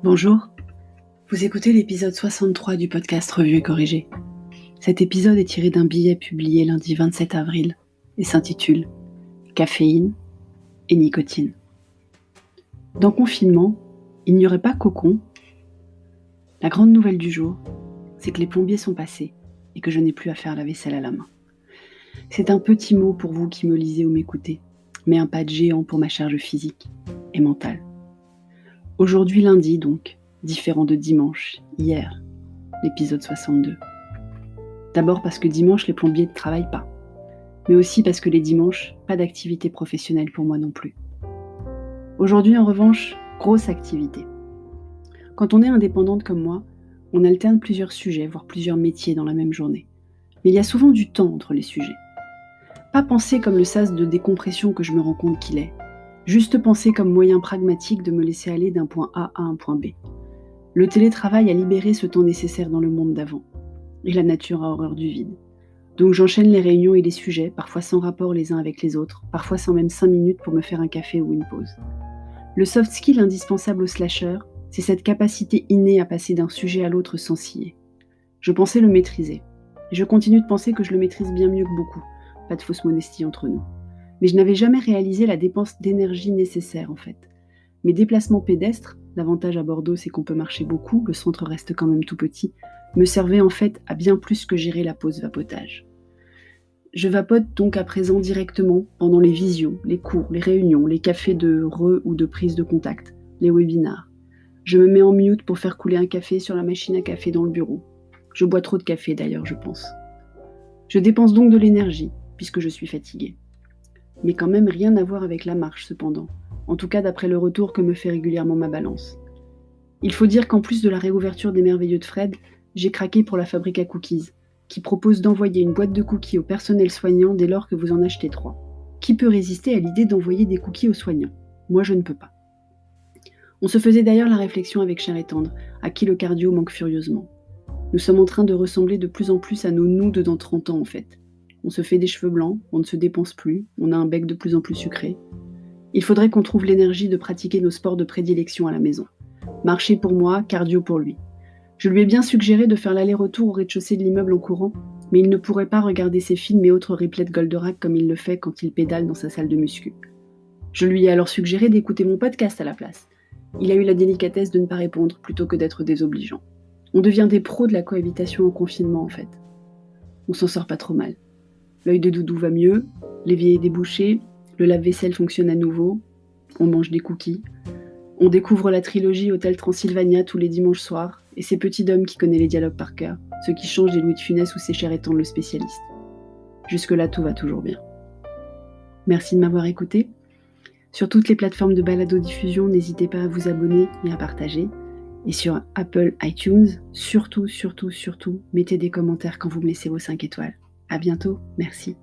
Bonjour, vous écoutez l'épisode 63 du podcast Revue et Corrigé. Cet épisode est tiré d'un billet publié lundi 27 avril et s'intitule « Caféine et nicotine ». Dans confinement, il n'y aurait pas cocon. La grande nouvelle du jour, c'est que les plombiers sont passés et que je n'ai plus à faire la vaisselle à la main. C'est un petit mot pour vous qui me lisez ou m'écoutez, mais un pas de géant pour ma charge physique et mentale. Aujourd'hui lundi donc, différent de dimanche, hier, l'épisode 62. D'abord parce que dimanche, les plombiers ne travaillent pas, mais aussi parce que les dimanches, pas d'activité professionnelle pour moi non plus. Aujourd'hui en revanche, grosse activité. Quand on est indépendante comme moi, on alterne plusieurs sujets, voire plusieurs métiers dans la même journée. Mais il y a souvent du temps entre les sujets. Pas penser comme le sas de décompression que je me rends compte qu'il est. Juste penser comme moyen pragmatique de me laisser aller d'un point A à un point B. Le télétravail a libéré ce temps nécessaire dans le monde d'avant. Et la nature a horreur du vide. Donc j'enchaîne les réunions et les sujets, parfois sans rapport les uns avec les autres, parfois sans même 5 minutes pour me faire un café ou une pause. Le soft skill indispensable au slasher, c'est cette capacité innée à passer d'un sujet à l'autre sans scier. Je pensais le maîtriser. Et je continue de penser que je le maîtrise bien mieux que beaucoup. Pas de fausse modestie entre nous. Mais je n'avais jamais réalisé la dépense d'énergie nécessaire en fait. Mes déplacements pédestres, l'avantage à Bordeaux c'est qu'on peut marcher beaucoup, le centre reste quand même tout petit, me servaient en fait à bien plus que gérer la pause vapotage. Je vapote donc à présent directement pendant les visios, les cours, les réunions, les cafés de ou de prise de contact, les webinars. Je me mets en mute pour faire couler un café sur la machine à café dans le bureau. Je bois trop de café d'ailleurs, je pense. Je dépense donc de l'énergie, puisque je suis fatiguée. Mais quand même rien à voir avec la marche cependant, en tout cas d'après le retour que me fait régulièrement ma balance. Il faut dire qu'en plus de la réouverture des Merveilleux de Fred, j'ai craqué pour la fabrique à cookies, qui propose d'envoyer une boîte de cookies au personnel soignant dès lors que vous en achetez 3. Qui peut résister à l'idée d'envoyer des cookies aux soignants ? Moi je ne peux pas. On se faisait d'ailleurs la réflexion avec Cher et Tendre, à qui le cardio manque furieusement. Nous sommes en train de ressembler de plus en plus à nos nous de dans 30 ans en fait. On se fait des cheveux blancs, on ne se dépense plus, on a un bec de plus en plus sucré. Il faudrait qu'on trouve l'énergie de pratiquer nos sports de prédilection à la maison. Marcher pour moi, cardio pour lui. Je lui ai bien suggéré de faire l'aller-retour au rez-de-chaussée de l'immeuble en courant, mais il ne pourrait pas regarder ses films et autres replays de Goldorak comme il le fait quand il pédale dans sa salle de muscu. Je lui ai alors suggéré d'écouter mon podcast à la place. Il a eu la délicatesse de ne pas répondre plutôt que d'être désobligeant. On devient des pros de la cohabitation en confinement en fait. On s'en sort pas trop mal. L'œil de Doudou va mieux, l'évier est débouché, le lave-vaisselle fonctionne à nouveau, on mange des cookies, on découvre la trilogie Hôtel Transylvania tous les dimanches soirs, et ces petits dômes qui connaissent les dialogues par cœur, ceux qui changent des Louis de Funès ou c'est Cher et Tendre le spécialiste. Jusque-là, tout va toujours bien. Merci de m'avoir écouté. Sur toutes les plateformes de balado-diffusion, n'hésitez pas à vous abonner et à partager. Et sur Apple iTunes, surtout, mettez des commentaires quand vous me laissez vos 5 étoiles. À bientôt, merci.